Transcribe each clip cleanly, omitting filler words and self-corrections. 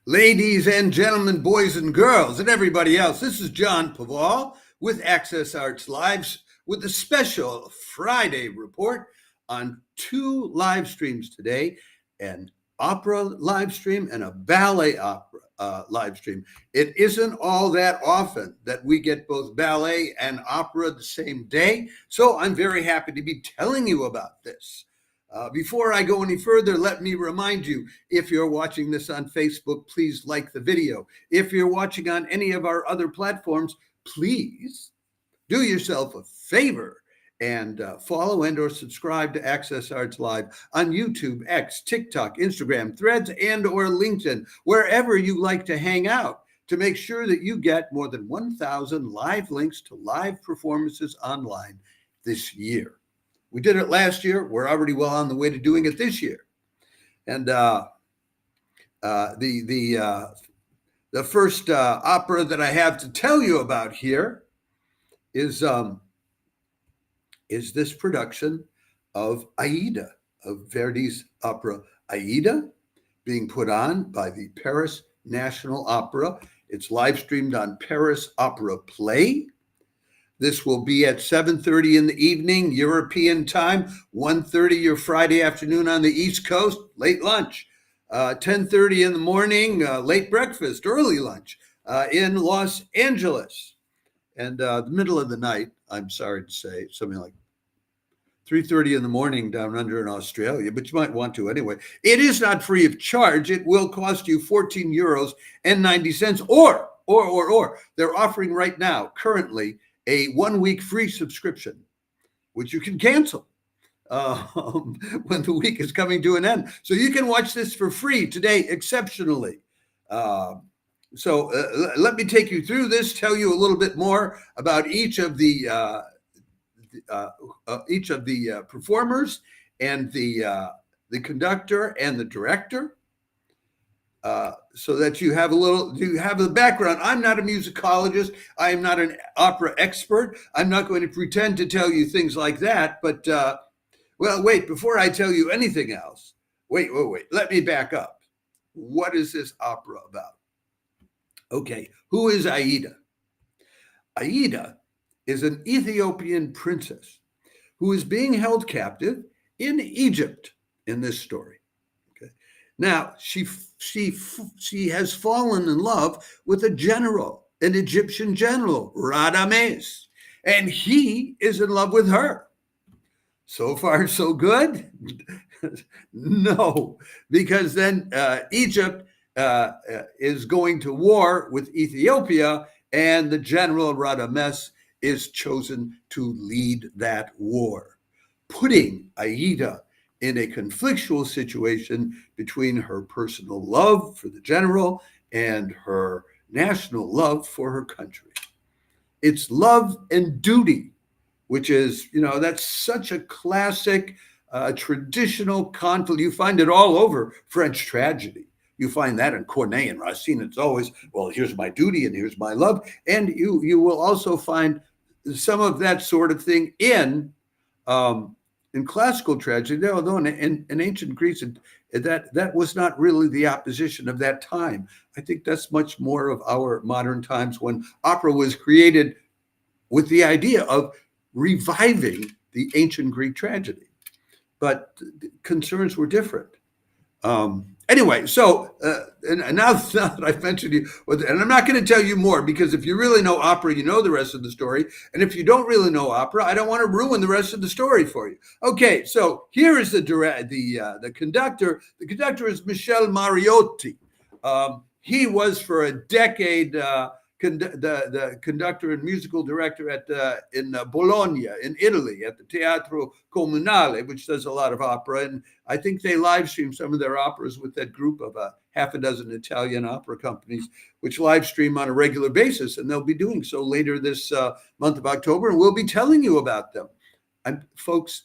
Ladies and gentlemen, boys and girls, and everybody else, this is John Paval with Access Arts Lives with a special Friday report on 2 live streams today, an opera live stream and a ballet opera live stream. It isn't all that often that we get both ballet and opera the same day, so I'm very happy to be telling you about this. Before I go any further, let me remind you, if you're watching this on Facebook, please like the video. If you're watching on any of our other platforms, please do yourself a favor and follow and or subscribe to Access Arts Live on YouTube, X, TikTok, Instagram, Threads, and or LinkedIn, wherever you like to hang out, to make sure that you get more than 1,000 live links to live performances online this year. We did it last year. We're already well on the way to doing it this year. And the first opera that I have to tell you about here is this production of Aïda, of Verdi's opera Aïda, being put on by the Paris National Opera. It's live streamed on Paris Opera Play. This will be at 7:30 in the evening, European time, 1:30 your Friday afternoon on the East Coast, late lunch, 10:30 in the morning, late breakfast, early lunch in Los Angeles. And the middle of the night, I'm sorry to say, something like 3:30 in the morning down under in Australia, but you might want to anyway. It is not free of charge. It will cost you 14 euros and 90 cents, or they're offering right now, currently, a 1-week free subscription, which you can cancel when the week is coming to an end. So you can watch this for free today, exceptionally. So let me take you through this, tell you a little bit more about each of the performers and the conductor and the director. So that you have the background. I'm not a musicologist. I am not an opera expert. I'm not going to pretend to tell you things like that. But, wait, before I tell you anything else, wait, let me back up. What is this opera about? Okay, who is Aïda? Aïda is an Ethiopian princess who is being held captive in Egypt in this story. Now, she has fallen in love with a general, an Egyptian general, Radames, and he is in love with her. So far, so good? No, because then Egypt is going to war with Ethiopia, and the general Radames is chosen to lead that war, putting Aïda in a conflictual situation between her personal love for the general and her national love for her country. It's love and duty, which is, that's such a classic, traditional conflict. You find it all over French tragedy. You find that in Corneille and Racine. It's always, well, here's my duty and here's my love. And you will also find some of that sort of thing in classical tragedy, although in ancient Greece, that was not really the opposition of that time. I think that's much more of our modern times, when opera was created with the idea of reviving the ancient Greek tragedy. But concerns were different. Anyway, so and now that I've mentioned you, and I'm not going to tell you more, because if you really know opera, you know the rest of the story. And if you don't really know opera, I don't want to ruin the rest of the story for you. Okay, so here is the conductor. The conductor is Michel Mariotti. He was for a decade the conductor and musical director in Bologna, in Italy, at the Teatro Comunale, which does a lot of opera. And I think they live stream some of their operas with that group of half a dozen Italian opera companies, which live stream on a regular basis. And they'll be doing so later this month of October. And we'll be telling you about them. And folks,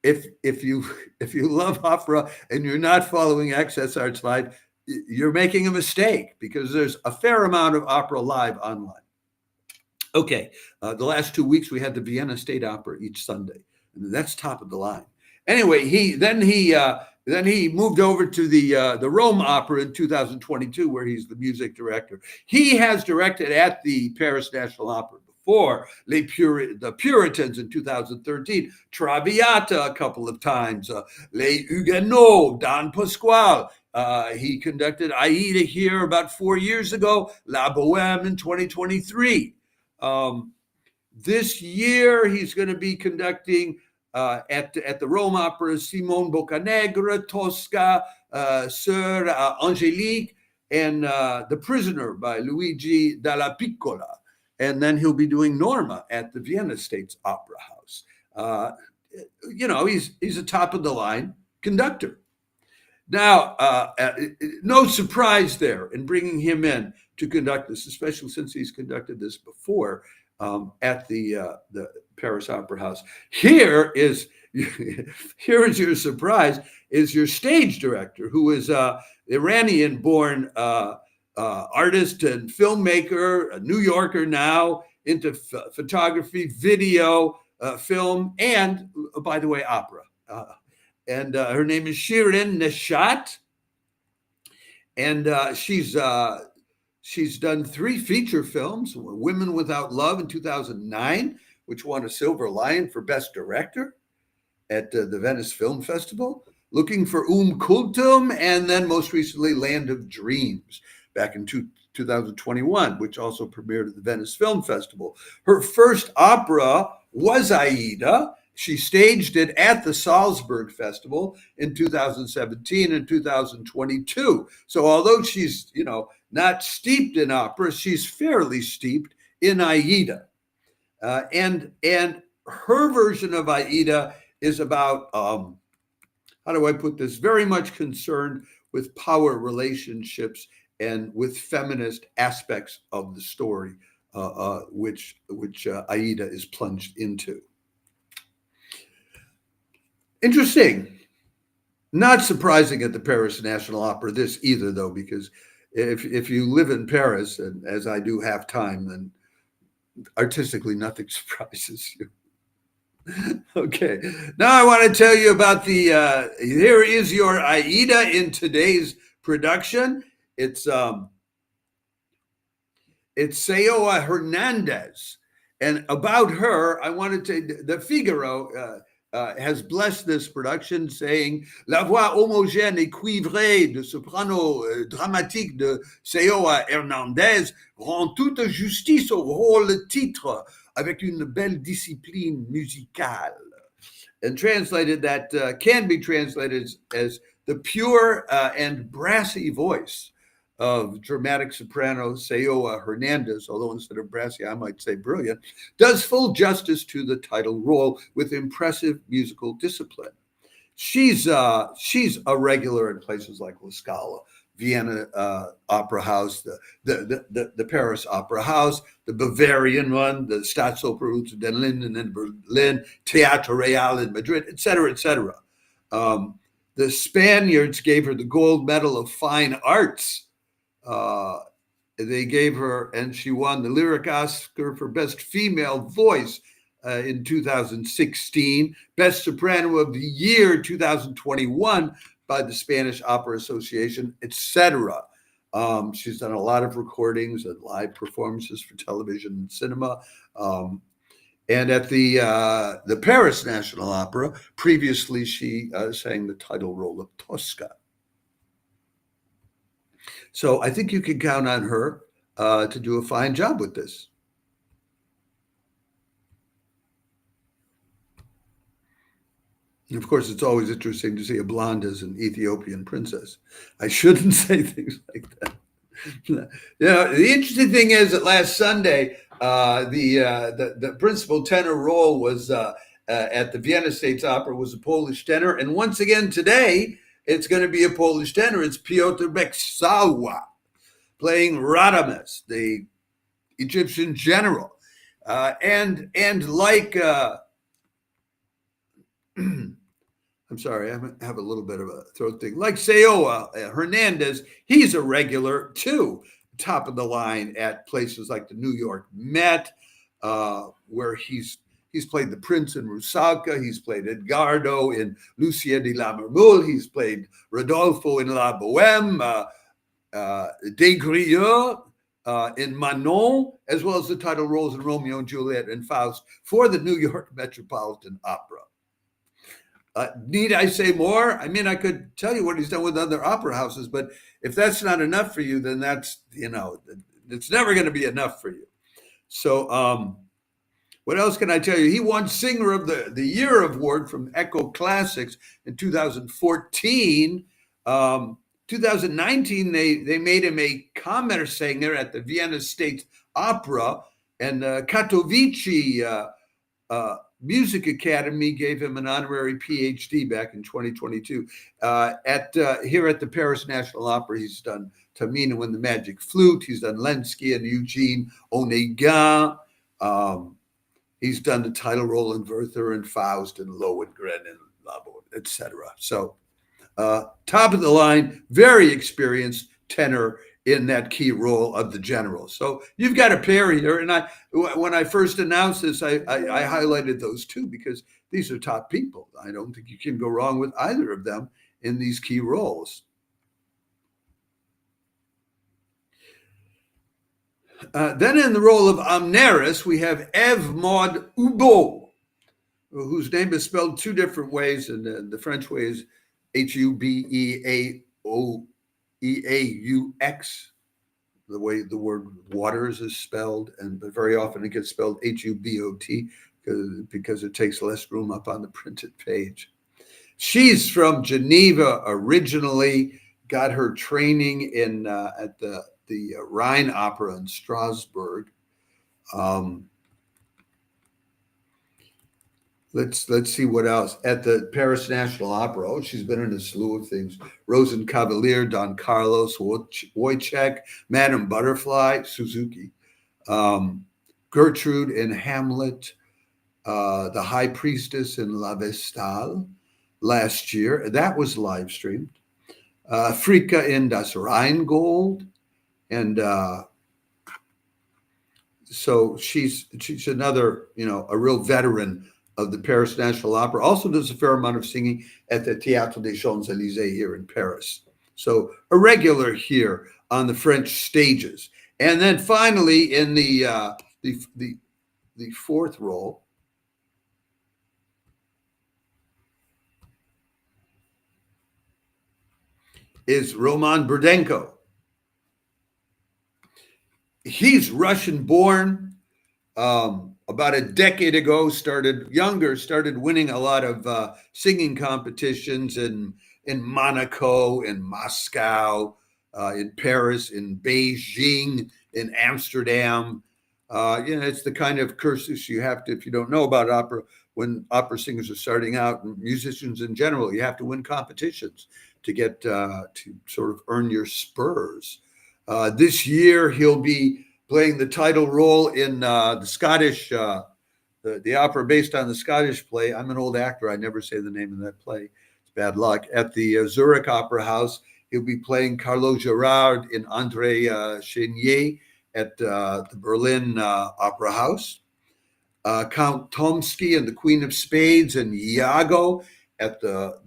if you love opera and you're not following Access Arts Live, you're making a mistake, because there's a fair amount of opera live online. Okay, the last 2 weeks we had the Vienna State Opera each Sunday, and that's top of the line. Anyway, he moved over to the Rome Opera in 2022, where he's the music director. He has directed at the Paris National Opera before, the Puritans in 2013, Traviata a couple of times, Les Huguenots, Don Pasquale. He conducted Aïda here about 4 years ago, La Bohème in 2023. This year, he's going to be conducting at the Rome Opera, Simone Boccanegra, Tosca, Sœur Angélique, and The Prisoner by Luigi Dalla Piccola. And then he'll be doing Norma at the Vienna States Opera House. He's a top of the line conductor. Now, no surprise there in bringing him in to conduct this, especially since he's conducted this before at the Paris Opera House. Here is your surprise, is your stage director, who is Iranian-born artist and filmmaker, a New Yorker now, into photography, video, film, and, by the way, opera. And her name is Shirin Neshat, and she's done 3 feature films: Women Without Love in 2009, which won a Silver Lion for Best Director at the Venice Film Festival, Looking for Kultum, and then most recently Land of Dreams back in 2021, which also premiered at the Venice Film Festival. Her first opera was Aïda. She staged it at the Salzburg Festival in 2017 and 2022. So although she's, not steeped in opera, she's fairly steeped in Aïda. And her version of Aïda is about, how do I put this, very much concerned with power relationships and with feminist aspects of the story, which Aïda is plunged into. Interesting. Not surprising at the Paris National Opera, this either, though, because if you live in Paris, and as I do half time, then artistically nothing surprises you. Okay. Now I want to tell you about here is your Aïda in today's production. It's Saioa Hernandez. And about her, I wanted to, the Figaro has blessed this production, saying la voix homogène et cuivrée de soprano dramatique de Saioa Hernandez rend toute justice au rôle titre avec une belle discipline musicale. And translated, that can be translated as the pure and brassy voice of dramatic soprano Saioa Hernandez, although instead of brassy, I might say brilliant, does full justice to the title role with impressive musical discipline. She's a regular in places like La Scala, Vienna Opera House, the Paris Opera House, the Bavarian one, the Staatsoper zu den Linden in Berlin, Teatro Real in Madrid, et cetera, et cetera. The Spaniards gave her the Gold Medal of Fine Arts. They gave her, and she won the Lyric Oscar for Best Female Voice in 2016, Best Soprano of the Year 2021 by the Spanish Opera Association, etc. She's done a lot of recordings and live performances for television and cinema. And at the Paris National Opera, previously she sang the title role of Tosca. So I think you can count on her to do a fine job with this. And of course, it's always interesting to see a blonde as an Ethiopian princess. I shouldn't say things like that. The interesting thing is that last Sunday, the principal tenor role was at the Vienna States Opera was a Polish tenor, and once again today it's going to be a Polish tenor. It's Piotr Beczala playing Radames, the Egyptian general, and like I'm sorry, I have a little bit of a throat thing. Like Saioa Hernandez, he's a regular too, top of the line at places like the New York Met, where he's He's played the Prince in Rusalka. He's played Edgardo in Lucien de la Marmule. He's played Rodolfo in La Bohème, Des Grieux in Manon, as well as the title roles in Romeo and Juliet and Faust for the New York Metropolitan Opera. Need I say more? I mean, I could tell you what he's done with other opera houses, but if that's not enough for you, then that's, it's never going to be enough for you. So what else can I tell you? He won Singer of the Year award from Echo Classics in 2014. 2019, they made him a Kammersänger at the Vienna State Opera, and Katowice Music Academy gave him an honorary PhD back in 2022. Here at the Paris National Opera, he's done Tamina and the Magic Flute. He's done Lenski and Eugene Onegin. He's done the title role in Werther and Faust and Lohengrin and Labo, etc. So top of the line, very experienced tenor in that key role of the general. So you've got a pair here. And when I first announced this, I highlighted those two because these are top people. I don't think you can go wrong with either of them in these key roles. Then in the role of Amneris, we have Eve Maud Hubeau, whose name is spelled two different ways. And the French way is Hubeaux, the way the word waters is spelled, but very often it gets spelled Hubot because it takes less room up on the printed page. She's from Geneva originally, got her training at the Rhine Opera in Strasbourg. Let's see what else. At the Paris National Opera, she's been in a slew of things. Rosenkavalier, Don Carlos, Wojciech, Madame Butterfly, Suzuki, Gertrude in Hamlet, the High Priestess in La Vestale last year. That was live streamed. Fricka in Das Rheingold. And so she's another, a real veteran of the Paris National Opera. Also does a fair amount of singing at the Théâtre des Champs-Élysées here in Paris. So a regular here on the French stages. And then finally in the fourth role is Roman Burdenko. He's Russian born. About a decade ago, started winning a lot of singing competitions in Monaco, in Moscow, in Paris, in Beijing, in Amsterdam. It's the kind of cursus you have to, if you don't know about opera, when opera singers are starting out, and musicians in general, you have to win competitions to get to sort of earn your spurs. This year, he'll be playing the title role in the Scottish, the opera based on the Scottish play. I'm an old actor. I never say the name of that play. It's bad luck. At the Zurich Opera House, he'll be playing Carlo Gerard in André Chénier at the Berlin Opera House. Count Tomsky and the Queen of Spades and Iago at the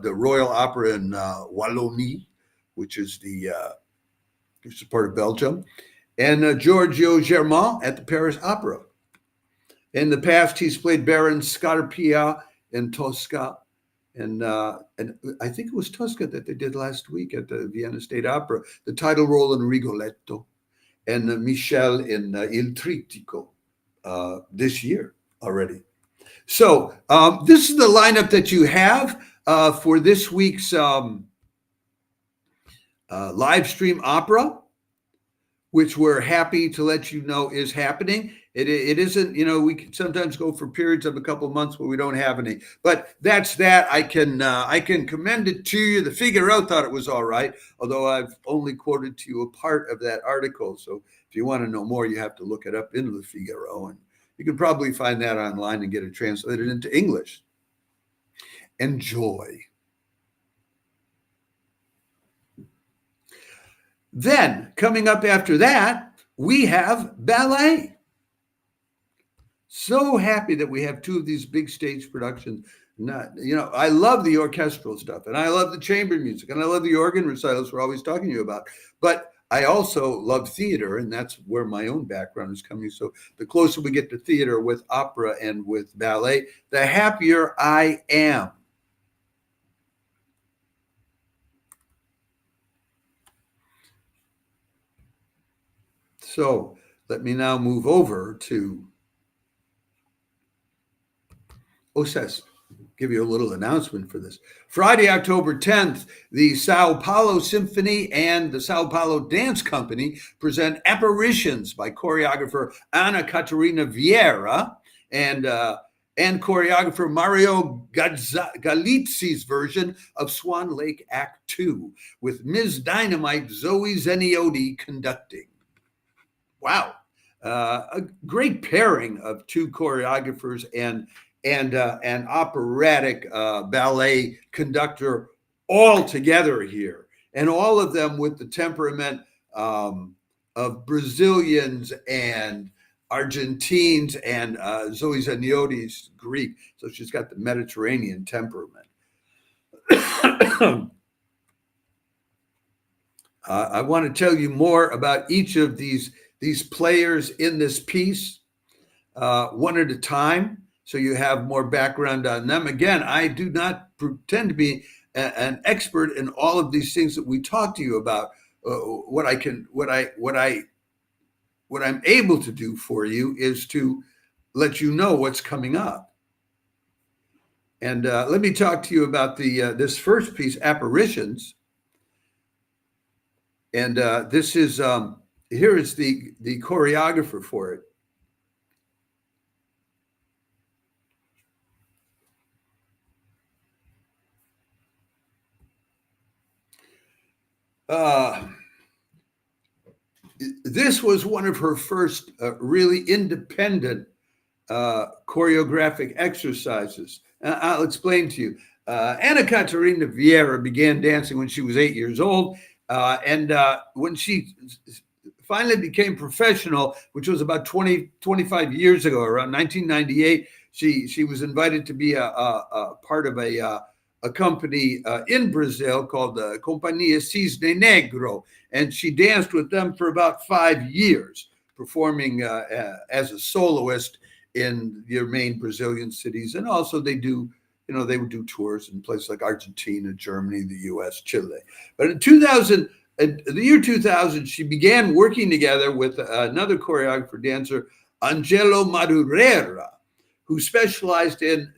Royal Opera in Wallonie, which is part of Belgium. And Giorgio Germain at the Paris Opera. In the past, he's played Baron Scarpia in Tosca, and I think it was Tosca that they did last week at the Vienna State Opera, the title role in Rigoletto, and Michel in Il Trittico this year already. So this is the lineup that you have for this week's live stream opera, which we're happy to let you know is happening. It isn't, we can sometimes go for periods of a couple of months where we don't have any, but that's that. I can commend it to you. The Figaro thought it was all right, although I've only quoted to you a part of that article. So if you want to know more, you have to look it up in Le Figaro, and you can probably find that online and get it translated into English. Enjoy. Then, coming up after that, we have ballet. So happy that we have two of these big stage productions. I love the orchestral stuff, and I love the chamber music, and I love the organ recitals we're always talking to you about. But I also love theater, and that's where my own background is coming. So the closer we get to theater with opera and with ballet, the happier I am. So let me now move over to Osses. Give you a little announcement for this. Friday, October 10th, the Sao Paulo Symphony and the Sao Paulo Dance Company present Apparitions by choreographer Catarina Vieira and choreographer Mario Galizzi's version of Swan Lake Act 2 with Ms. Dynamite Zoe Zeniodi conducting. Wow. A great pairing of two choreographers and an operatic ballet conductor all together here, and all of them with the temperament of Brazilians and Argentines, and Zoe Zeniodi's Greek, so she's got the Mediterranean temperament. I want to tell you more about each of these players in this piece, one at a time, so you have more background on them. Again, I do not pretend to be an expert in all of these things that we talk to you about. What I'm able to do for you is to let you know what's coming up. And let me talk to you about this first piece, Apparitions. And this is here is the choreographer for it. This was one of her first really independent choreographic exercises. I'll explain to you. Catarina Vieira began dancing when she was 8 years old. And when she finally became professional, which was about 25 years ago, around 1998, she was invited to be a part of a company in Brazil called the Companhia Cisne Negro. And she danced with them for about 5 years, performing as a soloist in your main Brazilian cities. And also they would do tours in places like Argentina, Germany, the US, Chile. But in the year 2000, she began working together with another choreographer dancer, Angelo Madureira, who specialized and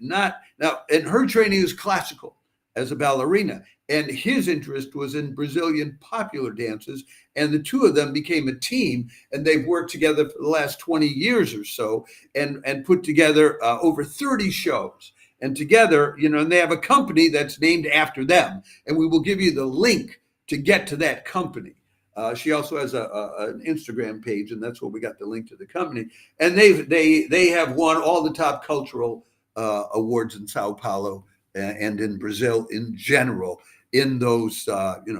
her training is classical as a ballerina. And his interest was in Brazilian popular dances. And the two of them became a team, and they've worked together for the last 20 years or so and put together over 30 shows. And together, and they have a company that's named after them. And we will give you the link to get to that company. She also has an Instagram page, and that's where we got the link to the company. And they have won all the top cultural awards in Sao Paulo and in Brazil in general in those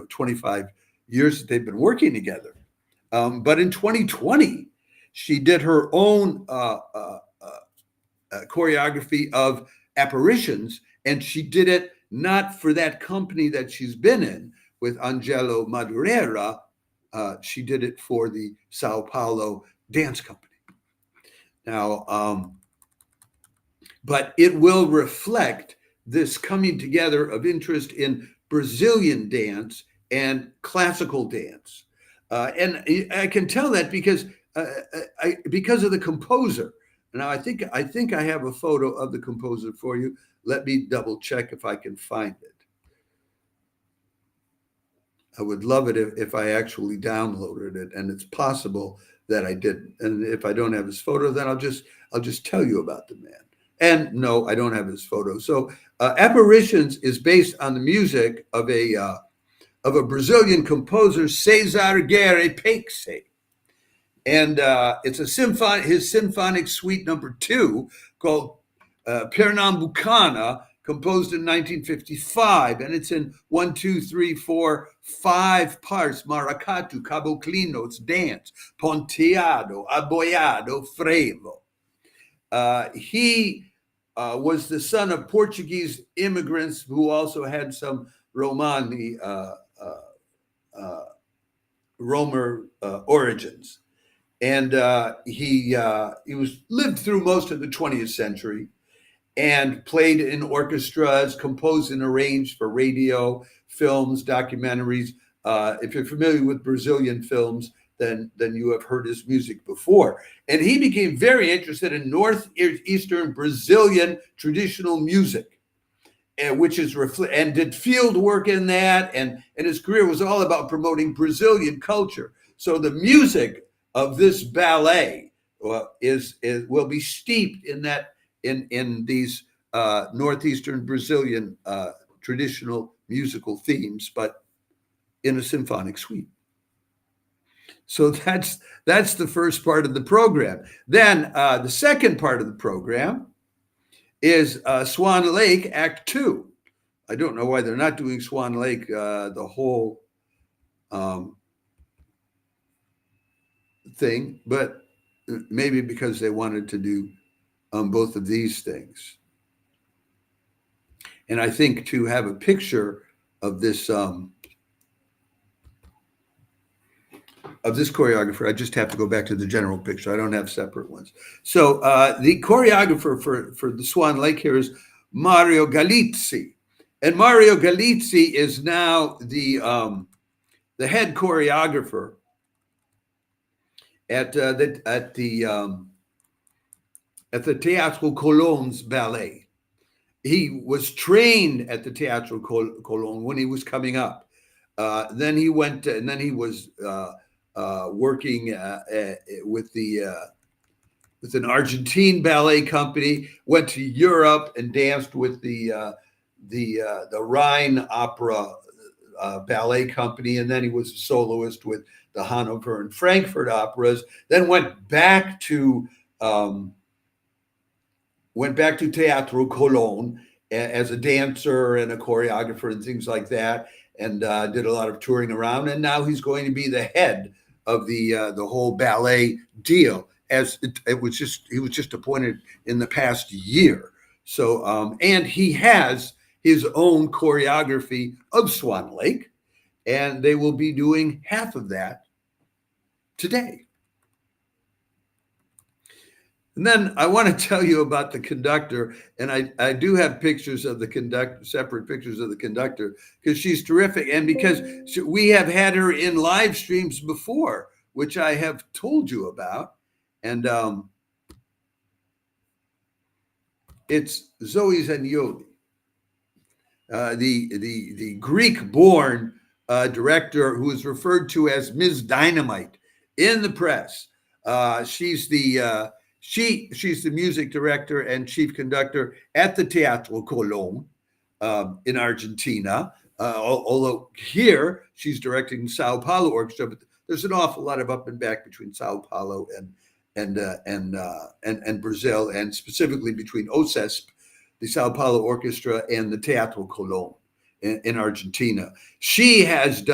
25 years that they've been working together. But in 2020, she did her own choreography of Apparitions, and she did it not for that company that she's been in with Angelo Madureira. She did it for the Sao Paulo Dance Company. Now, but it will reflect this coming together of interest in Brazilian dance and classical dance. And I can tell that because of the composer. Now, I think I have a photo of the composer for you. Let me double check if I can find it. I would love it if I actually downloaded it, and it's possible that I didn't. And if I don't have his photo, then I'll just tell you about the man. And no, I don't have his photo. So Apparitions is based on the music of a Brazilian composer, Cesar Guerre Peixe. And it's his symphonic suite number 2 called Pernambucana, composed in 1955. And it's in 1, 2, 3, 4, 5 parts: maracatu, caboclino, it's dance, ponteado, aboiado, frevo. He was the son of Portuguese immigrants who also had some Romani, Romer origins. And he was lived through most of the 20th century and played in orchestras, composed and arranged for radio, films, documentaries. If you're familiar with Brazilian films, then you have heard his music before. And he became very interested in northeastern Brazilian traditional music, which is and did field work in that. And his career was all about promoting Brazilian culture. So the music of this ballet will be steeped in that in these northeastern Brazilian traditional musical themes, but in a symphonic suite. So that's the first part of the program. Then the second part of the program is Swan Lake Act 2. I don't know why they're not doing Swan Lake the whole thing, but maybe because they wanted to do both of these things. And I think to have a picture of this choreographer, I just have to go back to the general picture. I don't have separate ones. So the choreographer for the Swan Lake here is Mario Galizzi. And Mario Galizzi is now the head choreographer at the Teatro Colón's ballet. He was trained at the Teatro Colón when he was coming up. Then he went, and then he was working with an Argentine ballet company. Went to Europe and danced with the Rhine Opera ballet company, and then he was a soloist with the Hanover and Frankfurt operas. Then went back to Teatro Colón as a dancer and a choreographer and things like that, and did a lot of touring around. And now he's going to be the head of the whole ballet deal. As he was just appointed in the past year. So and he has his own choreography of Swan Lake, and they will be doing half of that today. And then I want to tell you about the conductor, and I do have pictures of the conductor, separate pictures of the conductor, because she's terrific, and because we have had her in live streams before, which I have told you about, and it's Zoe Zeniodi, the Greek-born director who is referred to as Ms. Dynamite in the press. She's the music director and chief conductor at the Teatro Colón in Argentina. Although here she's directing Sao Paulo Orchestra, but there's an awful lot of up and back between Sao Paulo and Brazil, and specifically between OCESP, the Sao Paulo Orchestra, and the Teatro Colón in Argentina. She's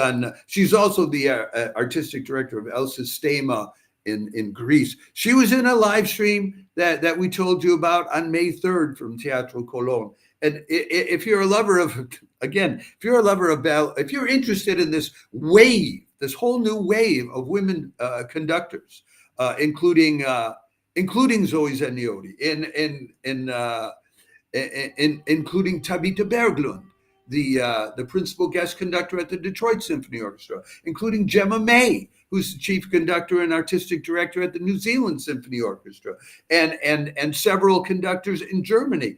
also the artistic director of El Sistema in Greece. She was in a live stream that we told you about on May 3rd from Teatro Colón. And if you're a lover of ballet, if you're interested in this whole new wave of women conductors, including Zoe Zeniodi, including Tabita Berglund, the principal guest conductor at the Detroit Symphony Orchestra, including Gemma May, who's the chief conductor and artistic director at the New Zealand Symphony Orchestra, and several conductors in Germany.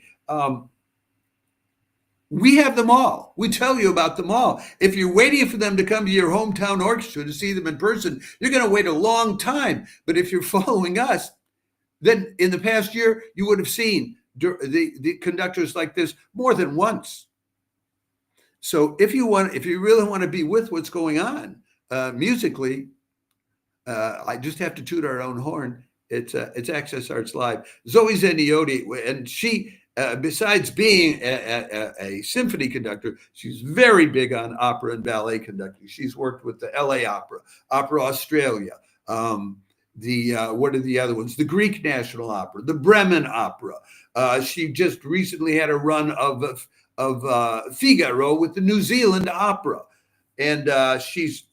We have them all. We tell you about them all. If you're waiting for them to come to your hometown orchestra to see them in person, you're going to wait a long time. But if you're following us, then in the past year, you would have seen the conductors like this more than once. So if you really want to be with what's going on musically, I just have to toot our own horn. It's Access Arts Live. Zoe Zeniodi, and she, besides being a symphony conductor, she's very big on opera and ballet conducting. She's worked with the LA Opera, Opera Australia, what are the other ones? The Greek National Opera, the Bremen Opera. She just recently had a run of Figaro with the New Zealand Opera, and she's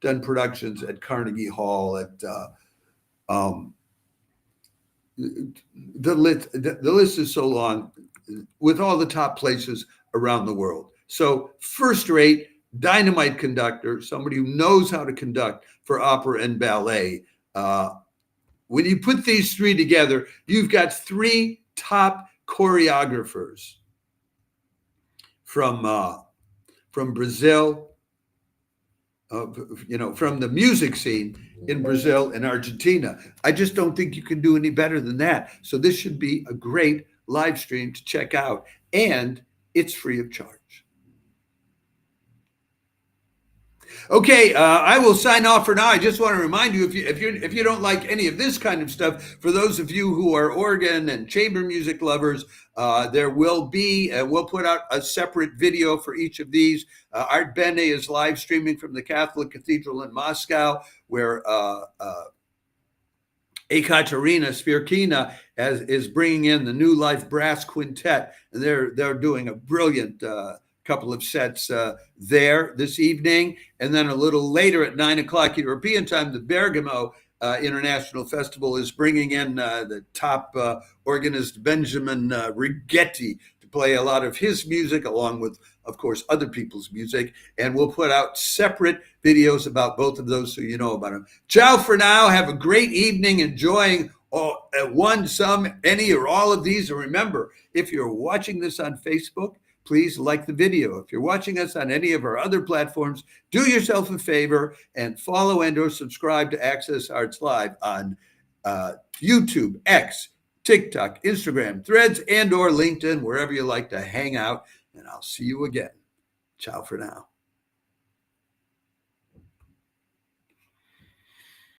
done productions at Carnegie Hall, at the list is so long, with all the top places around the world. So first rate, dynamite conductor, somebody who knows how to conduct for opera and ballet. When you put these three together, you've got three top choreographers from Brazil, from the music scene in Brazil and Argentina. I just don't think you can do any better than that. So this should be a great live stream to check out, and it's free of charge. Okay, I will sign off for now. I just want to remind you, if you don't like any of this kind of stuff, for those of you who are organ and chamber music lovers, there will be, we'll put out a separate video for each of these. Art Bene is live streaming from the Catholic Cathedral in Moscow, where Catarina Spirkina is bringing in the New Life Brass Quintet, and they're doing a brilliant couple of sets there this evening. And then a little later at 9 o'clock European time, the Bergamo International Festival is bringing in the top organist Benjamin Righetti to play a lot of his music, along with, of course, other people's music. And we'll put out separate videos about both of those so you know about them. Ciao for now. Have a great evening enjoying one, some, any, or all of these. And remember, if you're watching this on Facebook, please like the video. If you're watching us on any of our other platforms, do yourself a favor and follow and or subscribe to Access Arts Live on YouTube, X, TikTok, Instagram, Threads, and or LinkedIn, wherever you like to hang out. And I'll see you again. Ciao for now.